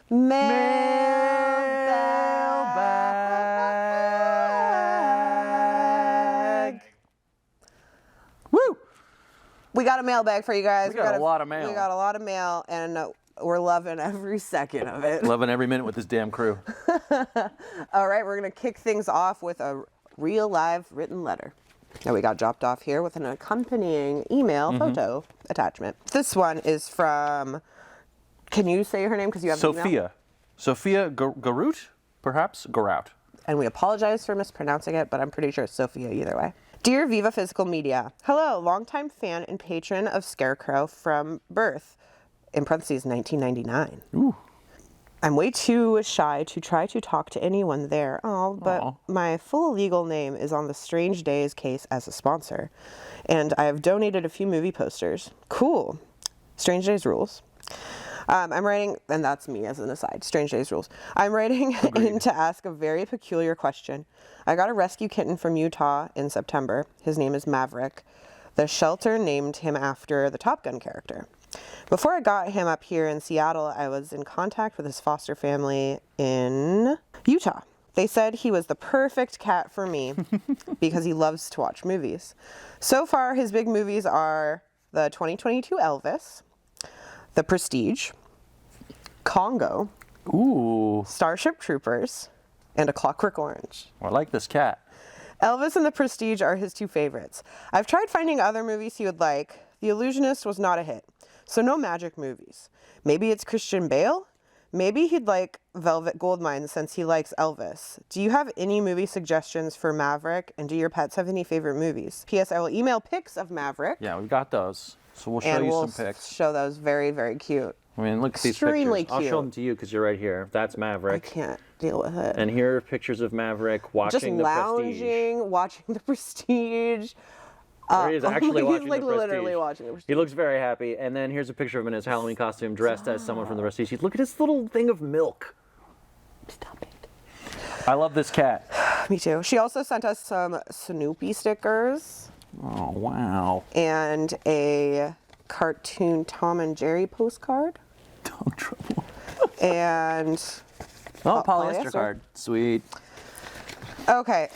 Mailbag. Woo! We got a mailbag for you guys. We got a lot of mail. We got a lot of mail, and we're loving every second of it. Loving every minute with this damn crew. All right, we're going to kick things off with a real live written letter that we got dropped off here with an accompanying email photo attachment. This one is from, can you say her name because you have Sophia. the email? Sophia Garut, perhaps? Garout. And we apologize for mispronouncing it, but I'm pretty sure it's Sophia either way. Dear Viva Physical Media, hello, longtime fan and patron of Scarecrow from birth, in parentheses 1999. Ooh. I'm way too shy to try to talk to anyone there. But my full legal name is on the Strange Days case as a sponsor. And I have donated a few movie posters. Cool. Strange Days rules. I'm writing, and that's me as an aside, Strange Days rules. I'm writing in to ask a very peculiar question. I got a rescue kitten from Utah in September. His name is Maverick. The shelter named him after the Top Gun character. Before I got him up here in Seattle, I was in contact with his foster family in Utah. They said he was the perfect cat for me because he loves to watch movies. So far, his big movies are the 2022 Elvis, The Prestige, Congo, Ooh. Starship Troopers, and A Clockwork Orange. I like this cat. Elvis and The Prestige are his two favorites. I've tried finding other movies he would like. The Illusionist was not a hit, so no magic movies. Maybe it's Christian Bale? Maybe he'd like Velvet Goldmine since he likes Elvis. Do you have any movie suggestions for Maverick? And do your pets have any favorite movies? P.S. I will email pics of Maverick. Yeah, we've got those. So we'll show you some pics. Show those very, very cute. I mean, look at these Extremely pictures. cute. I'll show them to you because you're right here. That's Maverick. I can't deal with it. And here are pictures of Maverick watching Just The lounging, Prestige. watching The Prestige. There he is actually watching like The Prestige. literally watching The Prestige. He looks very happy. And then here's a picture of him in his Halloween costume dressed as someone from The Prestige. Look at this little thing of milk. Stop it. I love this cat. Me too. She also sent us some Snoopy stickers. Oh, wow. And a cartoon Tom and Jerry postcard. Dog trouble. And polyester card. Sweet. Okay.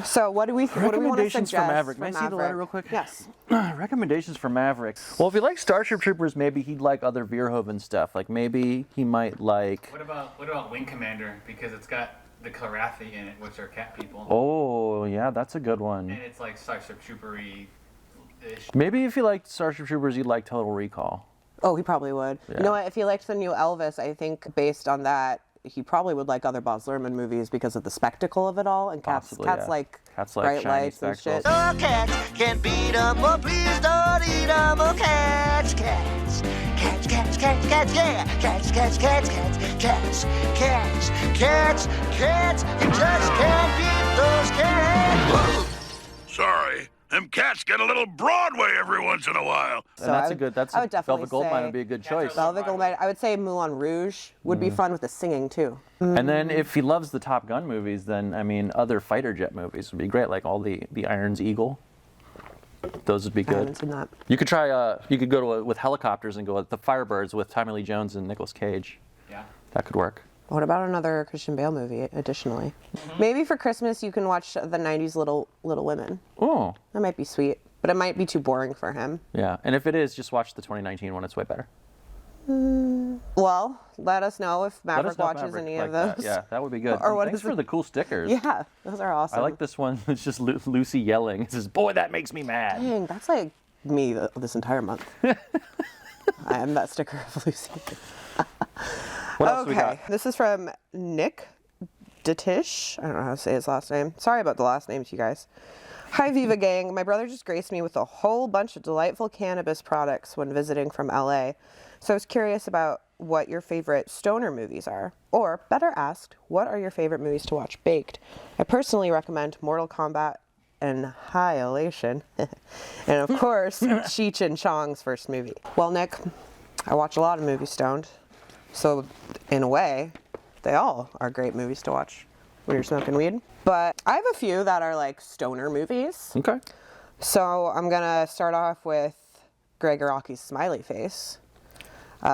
So what do we want to Recommendations suggest for Maverick. May I see the letter real quick? Yes. Recommendations for Maverick. Well, if he likes Starship Troopers, maybe he'd like other Verhoeven stuff. Like maybe he might like. What about Wing Commander? Because it's got the Kilrathi in it, which are cat people. Oh, yeah, that's a good one. And it's like Starship Trooper-y-ish. Maybe if you liked Starship Troopers, you'd like Total Recall. Oh, he probably would. Yeah. You know what? If he liked the new Elvis, I think based on that, he probably would like other Baz Luhrmann movies because of the spectacle of it all. And cats like bright shiny lights and shit. spectacles. Oh, cats can't beat 'em, oh, please don't eat 'em, oh, cats, cats. Cats, cats, cats, cats, yeah. Cats, cats, cats, cats, cats, cats, cats, cats. You just can't beat those cats. Sorry, them cats get a little Broadway every once in a while. So And I Velvet would definitely Goldmine say would be a good choice. Velvet Goldmine. I would say Moulin Rouge would be fun with the singing too. And then if he loves the Top Gun movies, then, I mean, other fighter jet movies would be great, like all the Iron's Eagle. Those would be I good. haven't seen that. You could try, you could go to with helicopters and go with the Firebirds with Tommy Lee Jones and Nicolas Cage. Yeah. That could work. What about another Christian Bale movie, additionally? Maybe for Christmas you can watch the 90s Little Women. Oh. That might be sweet, but it might be too boring for him. Yeah, and if it is, just watch the 2019 one. It's way better. Well, let us know if Let us Maverick know if watches Maverick any liked of those. that. Yeah, that would be good. Or what Thanks is for it? the cool stickers. Yeah, those are awesome. I like this one. It's just Lucy yelling. It says, "Boy, that makes me mad." Dang, that's like me this entire month. I am that sticker of Lucy. What else we got? This is from Nick Detish. I don't know how to say his last name. Sorry about the last names, you guys. Hi, Viva gang. My brother just graced me with a whole bunch of delightful cannabis products when visiting from LA. So I was curious about what your favorite stoner movies are. Or, better asked, what are your favorite movies to watch baked? I personally recommend Mortal Kombat Annihilation. And of course, Cheech and Chong's first movie. Well, Nick, I watch a lot of movies stoned. So, in a way, they all are great movies to watch when you're smoking weed. But I have a few that are like stoner movies. Okay. So I'm gonna start off with Greg Araki's Smiley Face,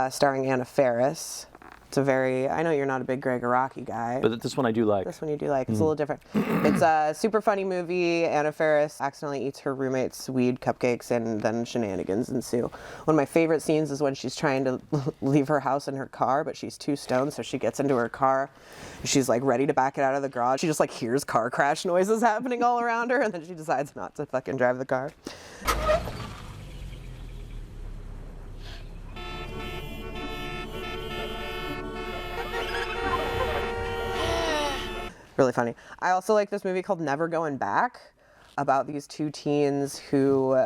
starring Anna Faris. It's a I know you're not a big Greg Araki guy. But this one I do like. This one you do like. It's a little different. It's a super funny movie. Anna Faris accidentally eats her roommate's weed cupcakes, and then shenanigans ensue. One of my favorite scenes is when she's trying to leave her house in her car, but she's too stoned, so she gets into her car. She's like ready to back it out of the garage. She just like hears car crash noises happening all around her, and then she decides not to fucking drive the car. Really funny. I also like this movie called Never Going Back, about these two teens who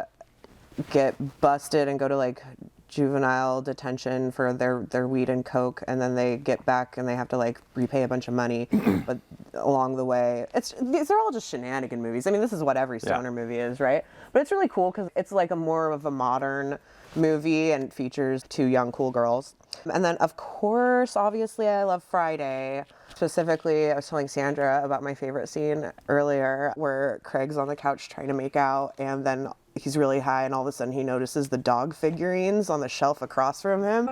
get busted and go to like juvenile detention for their weed and coke, and then they get back and they have to like repay a bunch of money, but along the way, these are all just shenanigan movies. I mean, this is what every stoner movie is, right? But it's really cool because it's like more of a modern movie and features two young cool girls. And then, of course, obviously, I love Friday. Specifically, I was telling Sandra about my favorite scene earlier where Craig's on the couch trying to make out, and then he's really high, and all of a sudden he notices the dog figurines on the shelf across from him.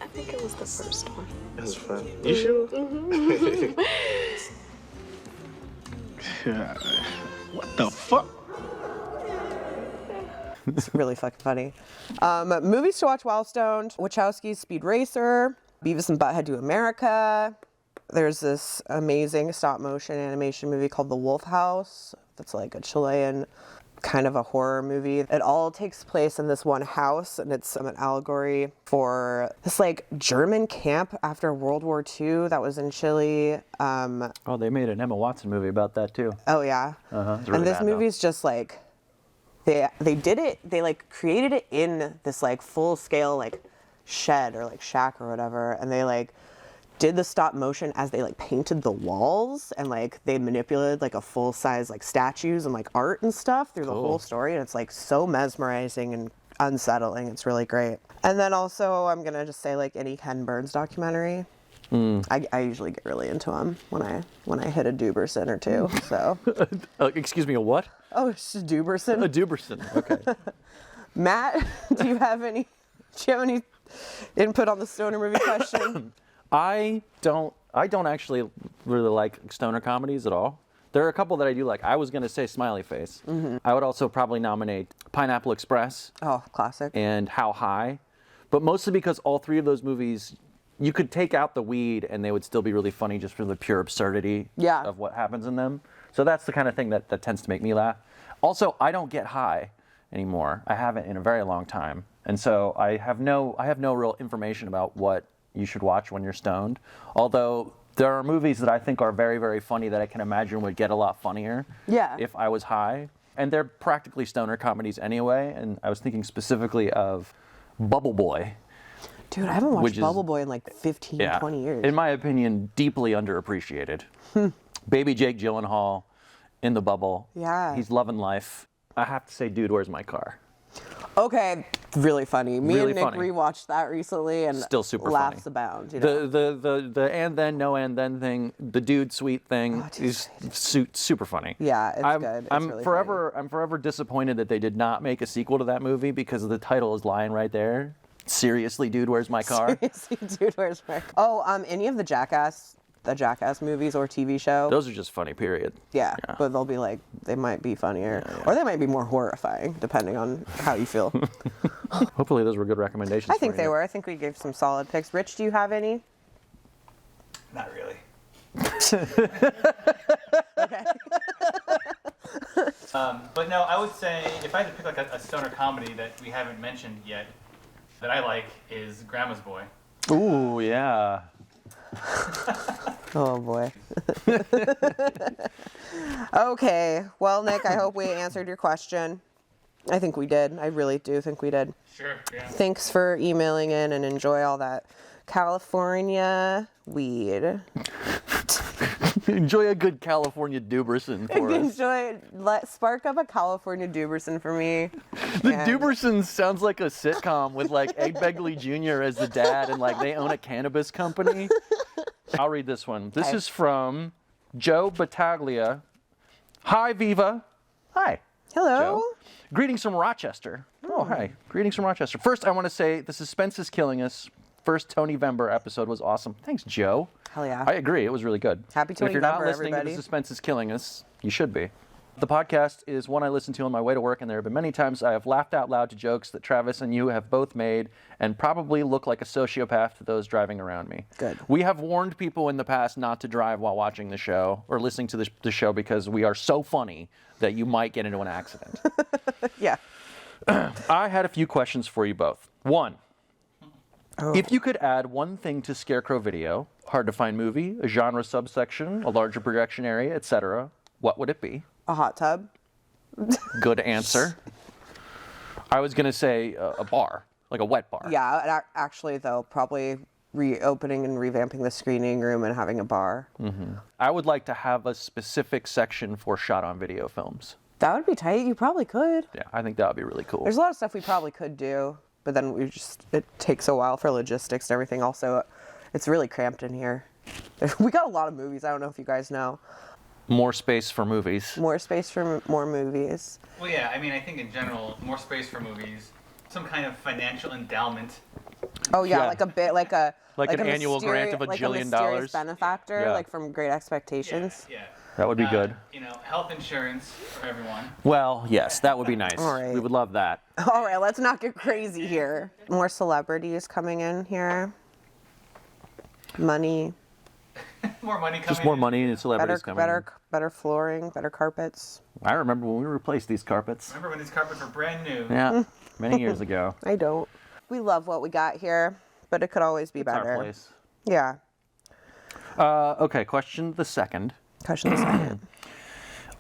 I think it was the first one. That was fun. You sure? Mm-hmm. Yeah. What the fuck? It's really fucking funny. Movies to watch while stoned. Wachowski's Speed Racer. Beavis and Butthead Do America. There's this amazing stop motion animation movie called The Wolf House. That's like a Chilean kind of a horror movie. It all takes place in this one house, and it's an allegory for this like German camp after World War II that was in Chile. Oh, they made an Emma Watson movie about that too. Oh yeah. It's really And this bad, though. movie's just like they did it. They like created it in this like full scale like shed or like shack or whatever, and they like did the stop motion as they like painted the walls, and like they manipulated like a full size like statues and like art and stuff through the whole story, and it's like so mesmerizing and unsettling. It's really great. And then also I'm gonna just say like any Ken Burns documentary. I usually get really into them when I hit a Duberson or two. So. Excuse me, a what? Oh, it's a Duberson. A Duberson. Okay. Matt, do you have any input on the stoner movie question? I don't actually really like stoner comedies at all. There are a couple that I do like. I was going to say Smiley Face. Mm-hmm. I would also probably nominate Pineapple Express. Oh, classic. And How High. But mostly because all three of those movies, you could take out the weed and they would still be really funny just for the pure absurdity of what happens in them. So that's the kind of thing that tends to make me laugh. Also, I don't get high anymore. I haven't in a very long time. And so I have no real information about what you should watch when you're stoned. Although there are movies that I think are very, very funny that I can imagine would get a lot funnier if I was high. And they're practically stoner comedies anyway. And I was thinking specifically of Bubble Boy. Dude, I haven't watched Bubble Boy in like 15, 20 years. In my opinion, deeply underappreciated. Baby Jake Gyllenhaal in the bubble. Yeah. He's loving life. I have to say, Dude, Where's My Car? Okay, really funny. Me Really and Nick funny. rewatched that recently, and Still super laughs funny. abound. You know? The and then, no and then thing, the dude sweet thing is super funny. Yeah, it's good. It's I'm really forever disappointed that they did not make a sequel to that movie because the title is lying right there. Seriously, Dude, Where's My Car? Seriously, Dude, Where's My Car? Oh, any of the Jackass movies or TV show. Those are just funny, period. Yeah, but they'll be like, they might be funnier, or they might be more horrifying, depending on how you feel. Hopefully those were good recommendations. I think they were. I think we gave some solid picks. Rich, do you have any? Not really. Okay. But no, I would say if I had to pick like a stoner comedy that we haven't mentioned yet that I like is Grandma's Boy. Ooh, yeah. Oh boy. Okay. Well, Nick, I hope we answered your question. I think we did. I really do think we did. Sure, yeah. Thanks for emailing in, and enjoy all that California weed. Enjoy a good California Duberson for us. Spark up a California Duberson for me. The Dubersons sounds like a sitcom with like Ed Begley Jr. as the dad, and like they own a cannabis company. I'll read this one. This is from Joe Battaglia. Hi, Viva. Hi. Hello. Joe. Greetings from Rochester. Oh, hi. Greetings from Rochester. First, I want to say the suspense is killing us. first Tony Vember episode was awesome. Thanks, Joe. Hell yeah. I agree. It was really good. Happy And if you're Tony not Vember, listening to everybody. The Suspense is Killing Us, you should be. The podcast is one I listen to on my way to work, and there have been many times I have laughed out loud to jokes that Travis and you have both made and probably look like a sociopath to those driving around me. Good. We have warned people in the past not to drive while watching the show or listening to the show because we are so funny that you might get into an accident. Yeah. I had a few questions for you both. One, if you could add one thing to Scarecrow Video, hard to find movie, a genre subsection, a larger projection area, etc., what would it be? A hot tub. Good answer. I was going to say a bar, like a wet bar. Yeah, actually, though, probably reopening and revamping the screening room and having a bar. I would like to have a specific section for shot on video films. That would be tight. You probably could. Yeah, I think that would be really cool. There's a lot of stuff we probably could do, but then it takes a while for logistics and everything. Also, it's really cramped in here. We got a lot of movies. I don't know if you guys know. More space for movies. More space for more movies. Well, yeah, I mean, I think in general, more space for movies, some kind of financial endowment. Oh yeah, Yeah. like a bit, like an annual grant of $1 jillion. benefactor, Yeah. like from Great Expectations. Yeah. That would be good. You know, health insurance for everyone. Well, yes, that would be nice. All right. We would love that. All right, let's not get crazy here. More celebrities coming in here. Money. More money coming Just more in. money and celebrities coming in. Better flooring, better carpets. I remember when we replaced these carpets. Remember when these carpets were brand new? Yeah, many years ago. I don't. We love what we got here, but it could always be It's better. our place. Yeah. Okay, question the second. Question the second.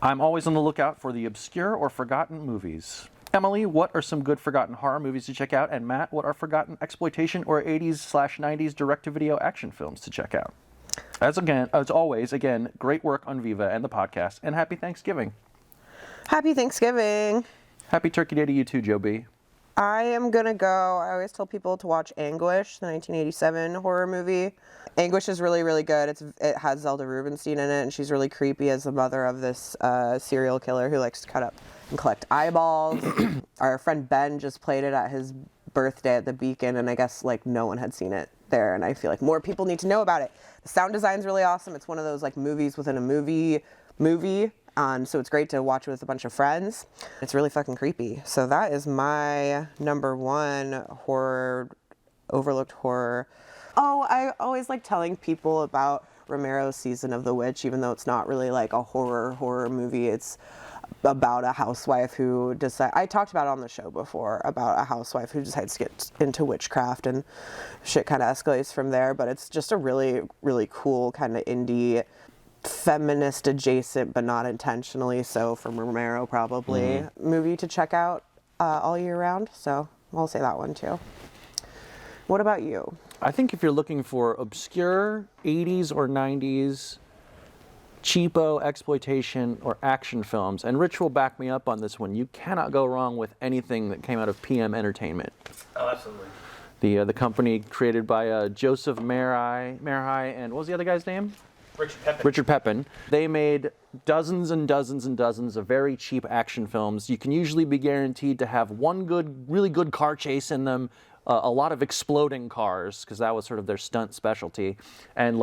I'm always on the lookout for the obscure or forgotten movies. Emily, what are some good forgotten horror movies to check out? And Matt, what are forgotten exploitation or 80s/90s direct-to-video action films to check out? As always, great work on Viva and the podcast, and happy Thanksgiving. Happy Thanksgiving. Happy Turkey Day to you too, Joe B. I am going to go, I always tell people to watch Anguish, the 1987 horror movie. Anguish is really, really good. It has Zelda Rubinstein in it, and she's really creepy as the mother of this serial killer who likes to cut up and collect eyeballs. Our friend Ben just played it at his birthday at the Beacon, and I guess like no one had seen it there, and I feel like more people need to know about it. The sound design's really awesome. It's one of those like movies within a movie. So it's great to watch with a bunch of friends. It's really fucking creepy. So that is my number one overlooked horror. Oh, I always like telling people about Romero's Season of the Witch, even though it's not really like a horror movie. It's about a housewife who I talked about it on the show before, about a housewife who decides to get into witchcraft, and shit kind of escalates from there. But it's just a really, really cool kind of indie, feminist adjacent, but not intentionally so, from Romero probably, movie to check out all year round. So I'll say that one too. What about you? I think if you're looking for obscure 80s or 90s cheapo exploitation or action films, and Rich will back me up on this one, you cannot go wrong with anything that came out of PM Entertainment. Oh, absolutely. The company created by Joseph Merhi, and what was the other guy's name? Richard Pepin. They made dozens and dozens and dozens of very cheap action films. You can usually be guaranteed to have one really good car chase in them, a lot of exploding cars, because that was sort of their stunt specialty, and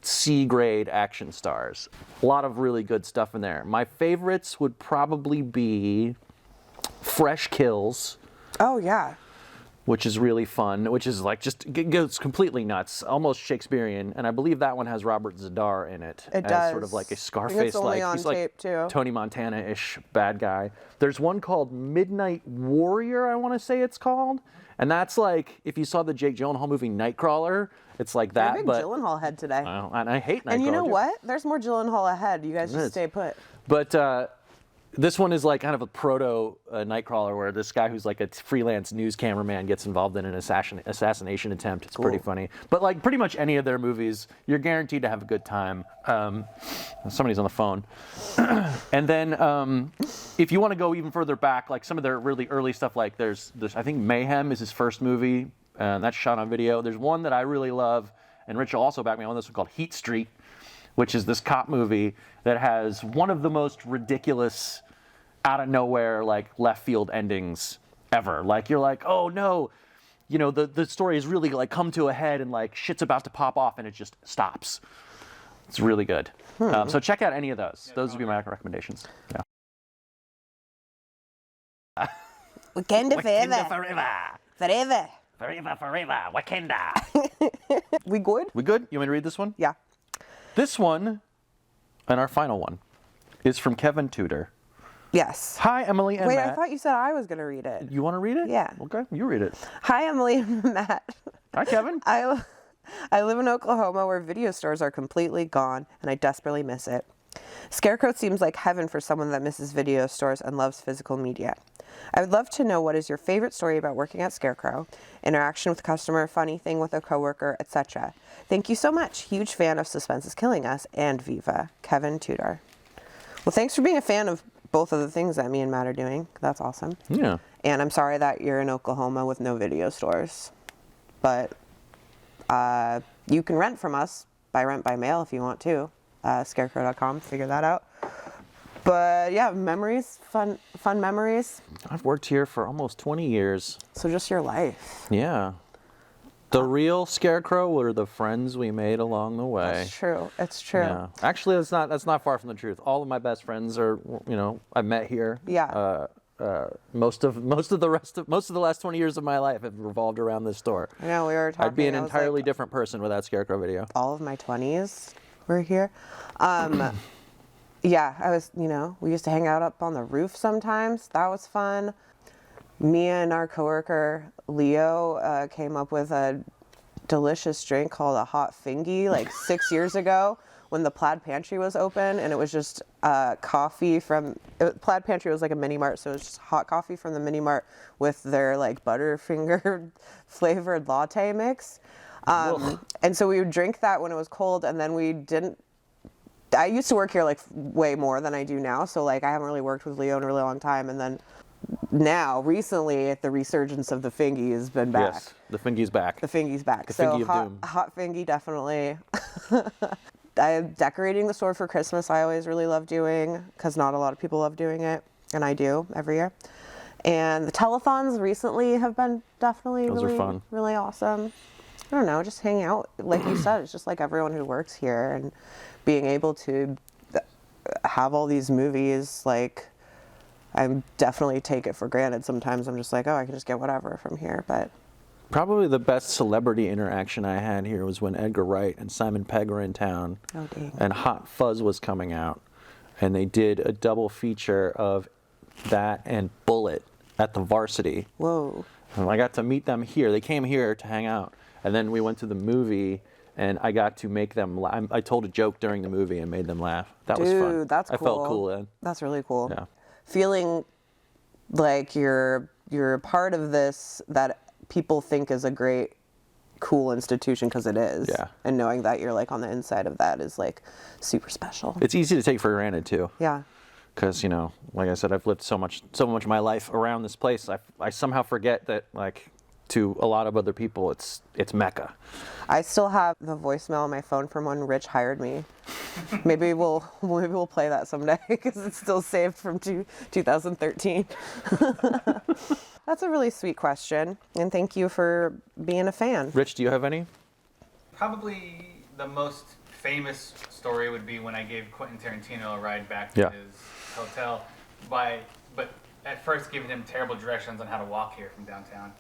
C-grade action stars. A lot of really good stuff in there. My favorites would probably be Fresh Kills. Oh, yeah. Which is really fun, which is like just goes completely nuts, almost Shakespearean, and I believe that one has Robert Zadar in it. It as does. Sort of like a I Scarface, think it's only like on he's tape, like too. Tony Montana-ish bad guy. There's one called Midnight Warrior, I want to say it's called, and that's like if you saw the Jake Gyllenhaal movie Nightcrawler, it's like that. You're a big Gyllenhaal head today. And I hate Nightcrawler. And you know too. what? There's more Gyllenhaal ahead. You guys just stay put. But this one is like kind of a proto Nightcrawler, where this guy who's like a freelance news cameraman gets involved in an assassination attempt. It's pretty funny. But like pretty much any of their movies, you're guaranteed to have a good time. Somebody's on the phone. And then if you want to go even further back, like some of their really early stuff, like there's I think Mayhem is his first movie. That's shot on video. There's one that I really love, and Rich will also back me on this one, called Heat Street, which is this cop movie that has one of the most ridiculous, out of nowhere, like left field endings ever. Like you're like, oh no, you know, the story is really like come to a head and like shit's about to pop off and it just stops. It's really good. So check out any of those. Those would be my recommendations. Yeah. Wakanda forever. Forever. Forever. Wakanda. We good? We good? You want me to read this one? Yeah. This one, and our final one, is from Kevin Tudor. Yes. Hi, Emily and Wait, Matt. I thought you said I was going to read it. You want to read it? Yeah. Okay, you read it. Hi, Emily and Matt. Hi, Kevin. I live in Oklahoma where video stores are completely gone, and I desperately miss it. Scarecrow seems like heaven for someone that misses video stores and loves physical media. I would love to know what is your favorite story about working at Scarecrow, interaction with a customer, funny thing with a coworker, etc. Thank you so much. Huge fan of Suspense is Killing Us and Viva. Kevin Tudor. Well, thanks for being a fan of both of the things that me and Matt are doing. That's awesome. Yeah. And I'm sorry that you're in Oklahoma with no video stores. But you can rent from us by rent by mail if you want to. Scarecrow.com, figure that out. But yeah, memories, fun memories. I've worked here for almost 20 years. So just your life. Yeah. The real Scarecrow were the friends we made along the way. That's true. It's true. Yeah. Actually, that's not far from the truth. All of my best friends are, you know, I met here. Yeah. Most of the last 20 years of my life have revolved around this store. I know, we were talking. I'd be an I was entirely like, different person without Scarecrow Video. all of my 20s were here. Yeah, I was, you know, we used to hang out up on the roof sometimes. That was fun. Me and our coworker, Leo, came up with a delicious drink called a hot fingy like 6 years ago when the Plaid Pantry was open, and it was just coffee from, Plaid Pantry was like a mini mart, so it was just hot coffee from the mini mart with their like Butterfinger flavored latte mix. And so we would drink that when it was cold, and then we didn't. I used to work here like way more than I do now, so like I haven't really worked with Leo in a really long time. And then now, recently, the resurgence of the fingy has been back. Yes, the fingy's back. The fingy's back. The so fingy of doom. Hot fingy, definitely. Decorating the store for Christmas, I always really love doing, because not a lot of people love doing it, and I do every year. And the telethons recently have been definitely Those are fun. really awesome. I don't know, just hang out. Like you said, it's just like everyone who works here, and being able to have all these movies, like, I definitely take it for granted. Sometimes I'm just like, oh, I can just get whatever from here, but. Probably the best celebrity interaction I had here was when Edgar Wright and Simon Pegg were in town. Oh, dang. And Hot Fuzz was coming out. And they did a double feature of that and Bullet at the Varsity. Whoa. And I got to meet them here. They came here to hang out. And then we went to the movie, and I got to make them laugh. I told a joke during the movie and made them laugh. That was fun. Dude, that's cool. I felt cool then. That's really cool. Yeah. Feeling like you're a part of this that people think is a great, cool institution, because it is. Yeah. And knowing that you're like on the inside of that is like super special. It's easy to take for granted too. Yeah. Because, you know, like I said, I've lived so much of my life around this place. I somehow forget that, like, to a lot of other people, it's Mecca. I still have the voicemail on my phone from when Rich hired me. Maybe we'll play that someday, because it's still saved from 2013. That's a really sweet question, and thank you for being a fan. Rich, do you have any? Probably the most famous story would be when I gave Quentin Tarantino a ride back to Yeah. his hotel, but at first giving him terrible directions on how to walk here from downtown.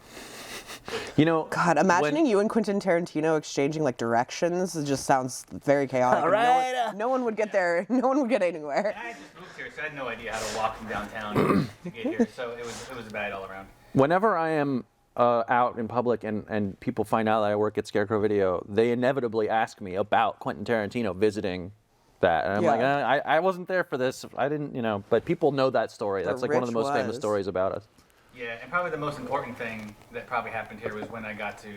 You know, God, imagining you and Quentin Tarantino exchanging like directions, it just sounds very chaotic. All right. No one would get there. No one would get anywhere. I just moved here, so I had no idea how to walk from downtown to get here. So it was bad all around. whenever I am out in public and people find out that I work at Scarecrow Video, they inevitably ask me about Quentin Tarantino visiting that. And I'm like, I wasn't there for this. I didn't, but people know that story. That's like one of the most famous stories about us. Yeah, and probably the most important thing that probably happened here was when I got to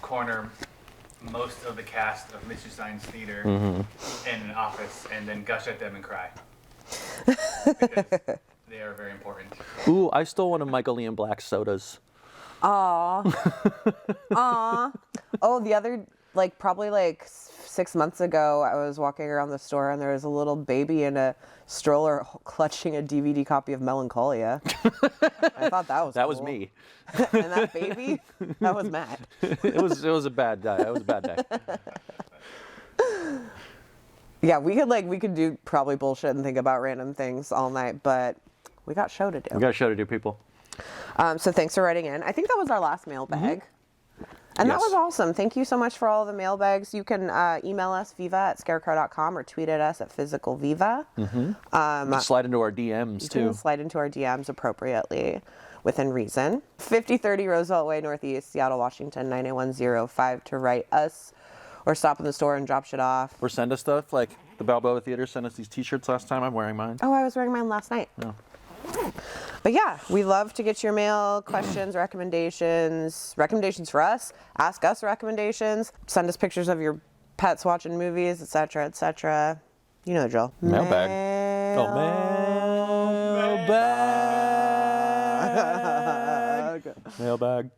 corner most of the cast of Mr. Stein's Theater in an office and then gush at them and cry. Because they are very important. Ooh, I stole one of Michael Ian Black's sodas. Aw. Aw. Oh, the like probably like 6 months ago, I was walking around the store and there was a little baby in a stroller clutching a DVD copy of Melancholia. I thought that was That cool. was me. And that baby, that was Matt. It was a bad day. It was a bad day. Yeah, we could do probably bullshit and think about random things all night, but we got show to do. We got a show to do, people. So thanks for writing in. I think that was our last mailbag. And that was awesome. Thank you so much for all the mailbags. You can email us, viva@scarecrow.com, or tweet at us at physicalviva. Slide into our DMs, too. You can slide into our DMs appropriately, within reason. 5030 Roosevelt Way, Northeast, Seattle, Washington, 98105 to write us, or stop in the store and drop shit off. Or send us stuff, like the Balboa Theater sent us these t-shirts last time. I'm wearing mine. Oh, I was wearing mine last night. Oh. But yeah, we love to get your mail, questions, recommendations for us. Ask us recommendations. Send us pictures of your pets watching movies, etc., etc. You know the drill. Mailbag. Mailbag. Mailbag.